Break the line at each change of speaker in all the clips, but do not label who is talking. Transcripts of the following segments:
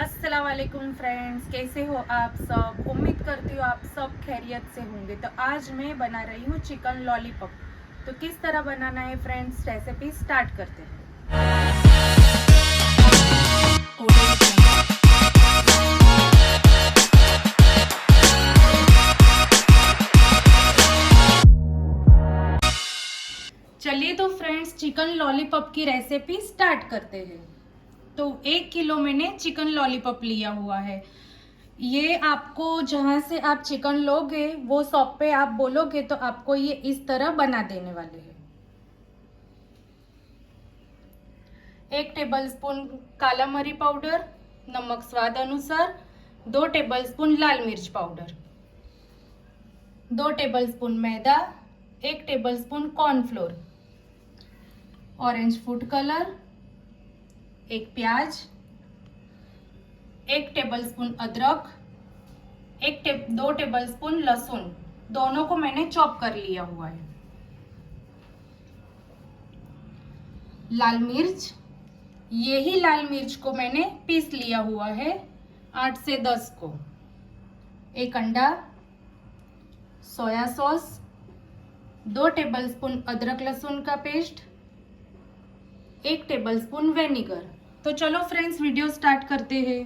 अस्सलाम वालेकुम फ्रेंड्स, कैसे हो आप सब। उम्मीद करती हूँ आप सब खैरियत से होंगे। तो आज मैं बना रही हूँ चिकन लॉलीपॉप। तो किस तरह बनाना है फ्रेंड्स, रेसिपी स्टार्ट करते हैं। चलिए तो फ्रेंड्स, चिकन लॉलीपॉप की रेसिपी स्टार्ट करते हैं। तो 1 किलो मैंने चिकन लॉलीपॉप लिया हुआ है। ये आपको जहाँ से आप चिकन लोगे वो शॉप पे आप बोलोगे तो आपको ये इस तरह बना देने वाले हैं। 1 टेबलस्पून काला मरी पाउडर, नमक स्वाद अनुसार, 2 टेबलस्पून लाल मिर्च पाउडर, 2 टेबलस्पून मैदा, 1 tablespoon cornflour, orange food colour, 1 प्याज, 1 टेबलस्पून अदरक, 2 टेबलस्पून लहसुन, दोनों को मैंने चॉप कर लिया हुआ है। लाल मिर्च, यही लाल मिर्च को मैंने पीस लिया हुआ है 8 से 10 को। 1 अंडा, सोया सॉस, 2 टेबलस्पून अदरक लहसुन का पेस्ट, 1 टेबलस्पून विनेगर। तो चलो फ्रेंड्स, वीडियो स्टार्ट करते हैं।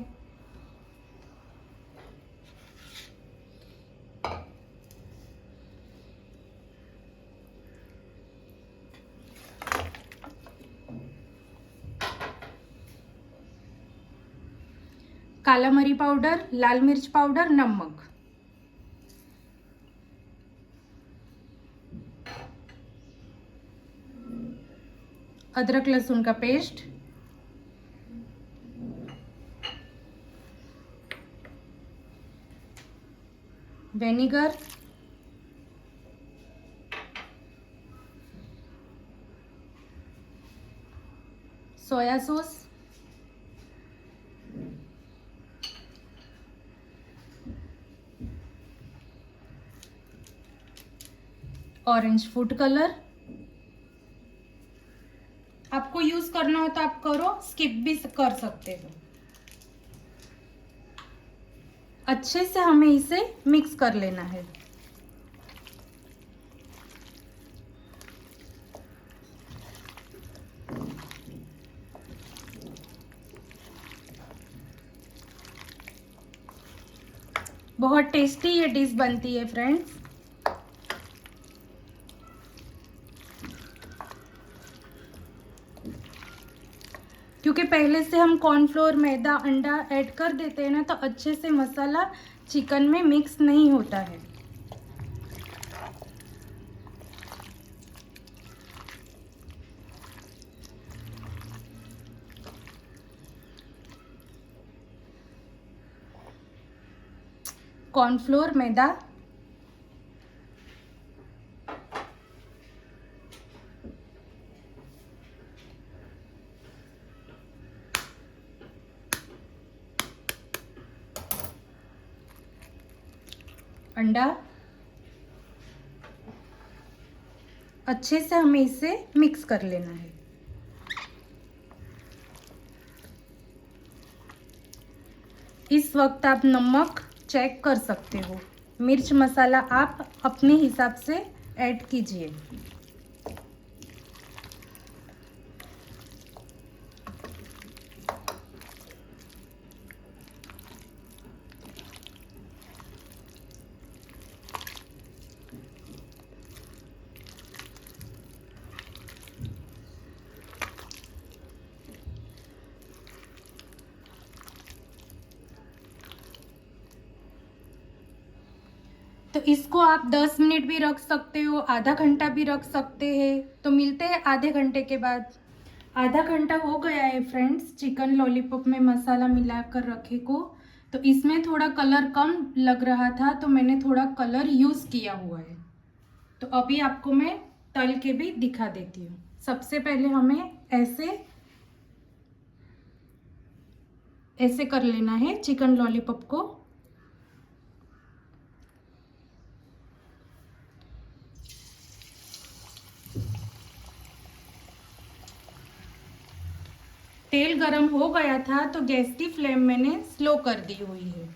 काला मरी पाउडर, लाल मिर्च पाउडर, नमक, अदरक लहसुन का paste, vinegar, soya sauce, orange food colour. आपको यूज करना हो तो आप करो, स्किप भी कर सकते हो। अच्छे से हमें इसे मिक्स कर लेना है। बहुत टेस्टी ये डिश बनती है फ्रेंड्स। क्योंकि पहले से हम कॉर्नफ्लोर, मैदा, अंडा ऐड कर देते हैं ना, तो अच्छे से मसाला चिकन में मिक्स नहीं होता है। कॉर्नफ्लोर, मैदा, अंडा, अच्छे से हमें इसे मिक्स कर लेना है। इस वक्त आप नमक चेक कर सकते हो। मिर्च मसाला आप अपने हिसाब से ऐड कीजिए। तो इसको आप 10 मिनट भी रख सकते हो, आधा घंटा भी रख सकते हैं। तो मिलते हैं आधे घंटे के बाद। आधा घंटा हो गया है फ्रेंड्स चिकन लॉलीपॉप में मसाला मिलाकर रखे को। तो इसमें थोड़ा कलर कम लग रहा था, तो मैंने थोड़ा कलर यूज़ किया हुआ है। तो अभी आपको मैं तल के भी दिखा देती हूँ। सबसे पहले हमें ऐसे कर लेना है चिकन लॉलीपॉप को। तेल गर्म हो गया था तो गैस की फ्लेम मैंने स्लो कर दी हुई है।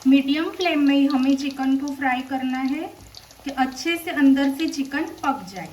मीडियम फ्लेम में ही हमें चिकन को फ्राई करना है कि अच्छे से अंदर से चिकन पक जाए।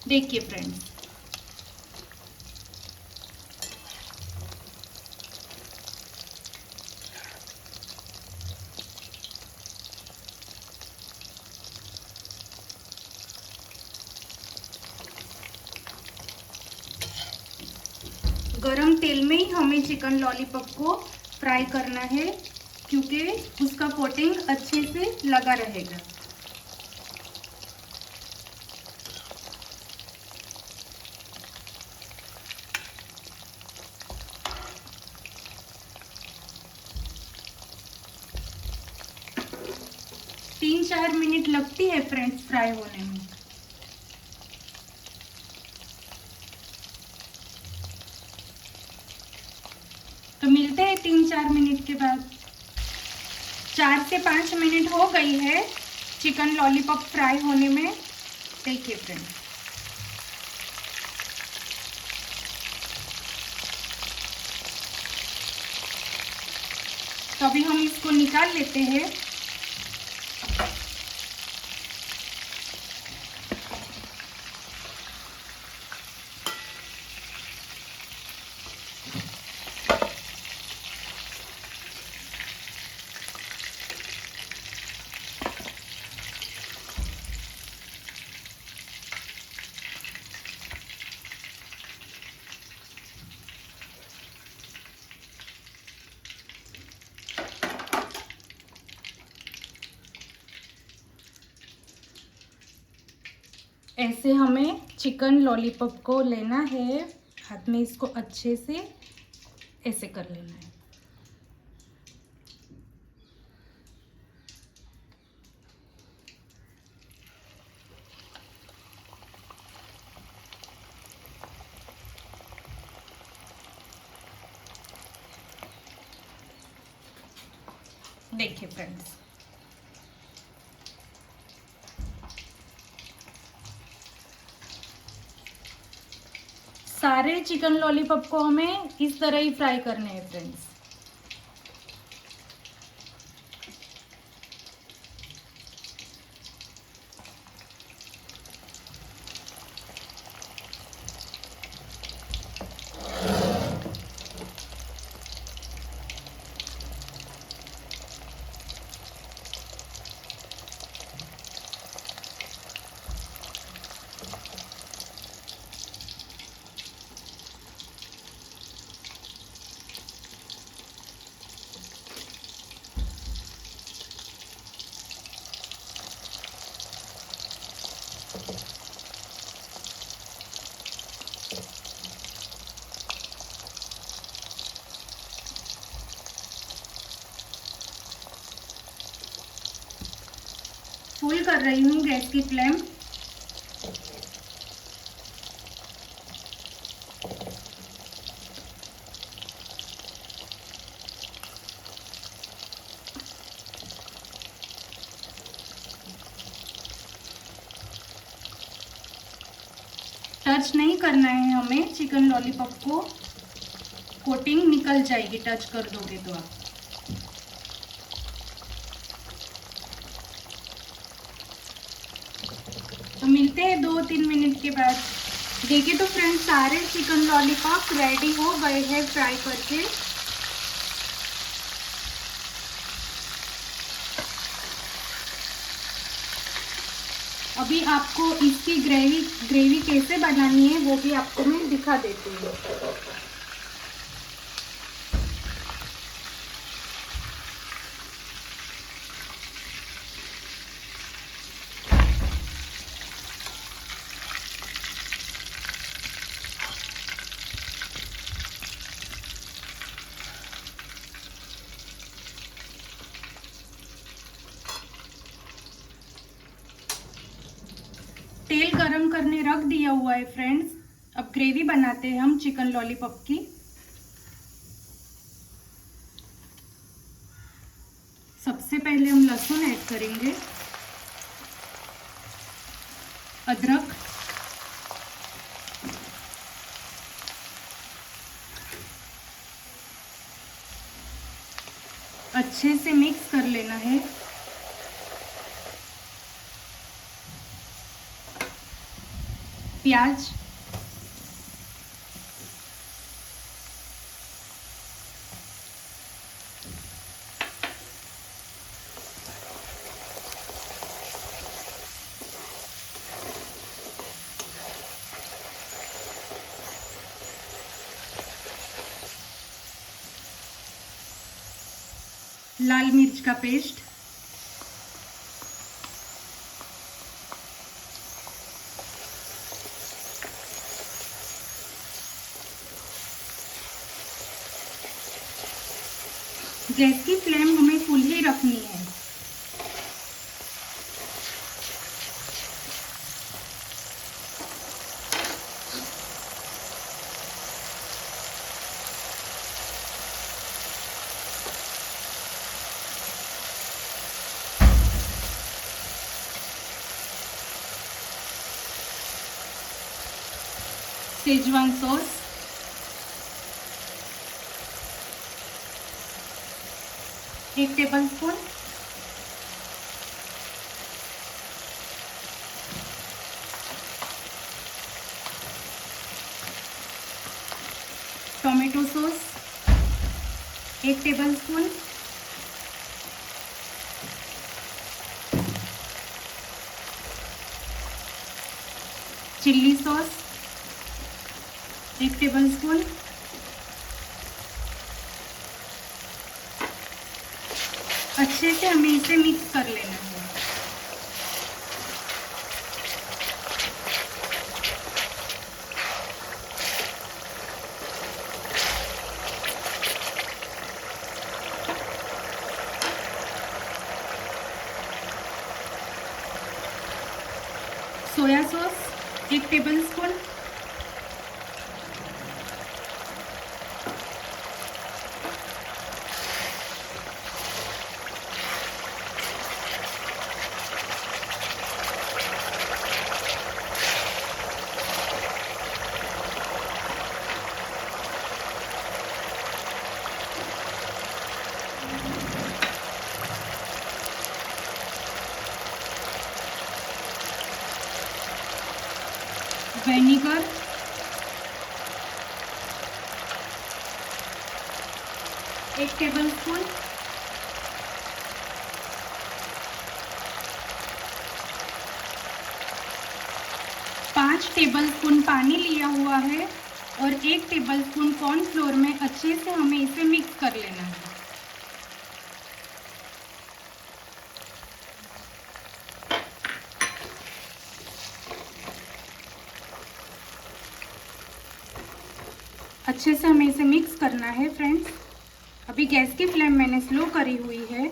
देखिए फ्रेंड्स, गरम तेल में ही हमें चिकन लॉलीपॉप को फ्राई करना है क्योंकि उसका कोटिंग अच्छे से लगा रहेगा। तीन 4 मिनट लगती है फ्रेंड्स फ्राई होने में। तो मिलते हैं 3-4 मिनट के बाद। 4 से 5 मिनट हो गई है चिकन लॉलीपॉप फ्राई होने में। देखिए फ्रेंड्स, तो अभी हम इसको निकाल लेते हैं। ऐसे हमें चिकन लॉलीपॉप को लेना है, हाथ में इसको अच्छे से ऐसे कर लेना है। देखिए फ्रेंड्स, सारे चिकन लॉलीपॉप को हमें इस तरह ही फ्राई करने हैं फ्रेंड्स। फुल कर रही हूँ गैस की फ्लेम। टच नहीं करना है हमें चिकन लॉलीपॉप को। कोटिंग निकल जाएगी टच कर दोगे तो आप। तो मिलते हैं 2-3 मिनट के बाद। देखिए तो फ्रेंड्स सारे चिकन लॉलीपॉप रेडी हो गए हैं फ्राई करके। अभी आपको इसकी ग्रेवी कैसे बनानी है वो भी आपको मैं दिखा देती हूँ। तेल गरम करने रख दिया हुआ है फ्रेंड्स। अब ग्रेवी बनाते हैं हम चिकन लॉलीपॉप की। सबसे पहले हम लहसुन ऐड करेंगे, अदरक, अच्छे से मिक्स कर लेना है। प्याज, लाल मिर्च का पेस्ट, गैस की फ्लेम हमें फुल ही रखनी है। शेजवान सॉस, एक टेबलस्पून, टोमेटो सॉस, एक टेबलस्पून, चिल्ली सॉस, एक टेबलस्पून, अच्छे से हमें इसे मिक्स कर लेना है। सोया सॉस, एक टेबलस्पून, विनेगर, एक टेबलस्पून, पाँच टेबलस्पून पानी लिया हुआ है और 1 टेबलस्पून कॉर्नफ्लोर में अच्छे से हमें इसे मिक्स कर लेना है। अच्छे से हमें इसे मिक्स करना है फ्रेंड्स। अभी गैस की फ्लेम मैंने स्लो करी हुई है।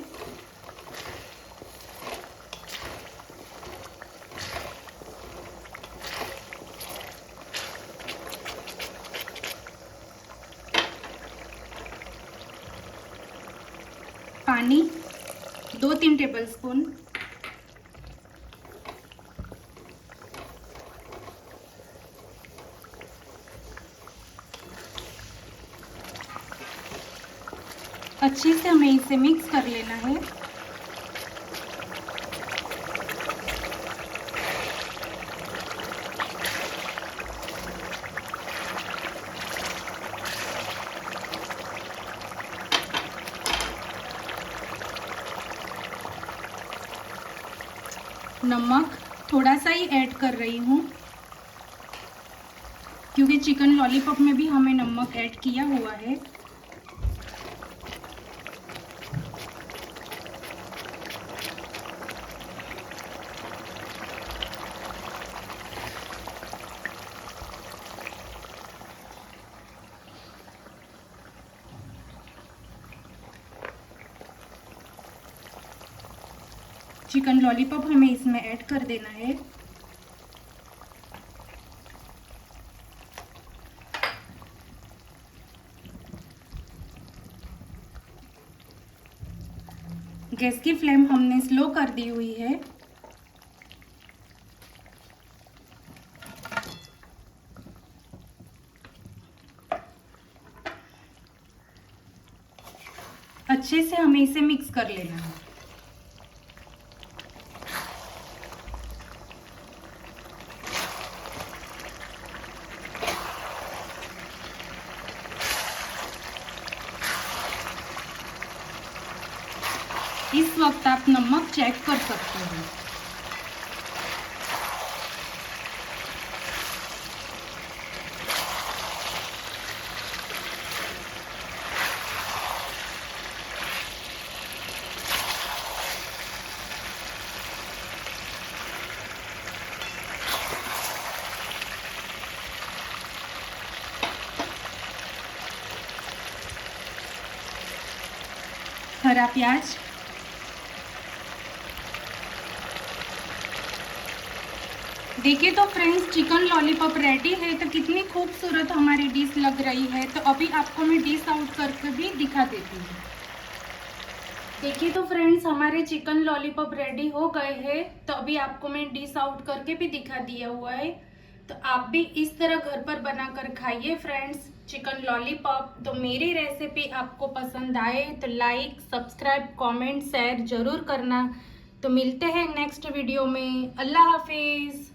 पानी 2-3 टेबलस्पून, अच्छे से हमें इसे मिक्स कर लेना है। नमक थोड़ा सा ही ऐड कर रही हूँ क्योंकि चिकन लॉलीपॉप में भी हमें नमक ऐड किया हुआ है। चिकन लॉलीपॉप हमें इसमें ऐड कर देना है। गैस की फ्लेम हमने स्लो कर दी हुई है। अच्छे से हमें इसे मिक्स कर लेना है। इस वक्त आप नमक चेक कर सकते हो। हरा प्याज, देखिए तो फ्रेंड्स चिकन लॉलीपॉप रेडी है। तो कितनी खूबसूरत हमारी डिश लग रही है। तो अभी आपको मैं डिश आउट करके भी दिखा देती हूँ। देखिए तो फ्रेंड्स हमारे चिकन लॉलीपॉप रेडी हो गए हैं। तो अभी आपको मैं डिश आउट करके भी दिखा दिया हुआ है। तो आप भी इस तरह घर पर बनाकर खाइए फ्रेंड्स चिकन लॉलीपॉप। तो मेरी रेसिपी आपको पसंद आए तो लाइक, सब्सक्राइब, कमेंट, शेयर जरूर करना। तो मिलते हैं नेक्स्ट वीडियो में। अल्लाह हाफिज़।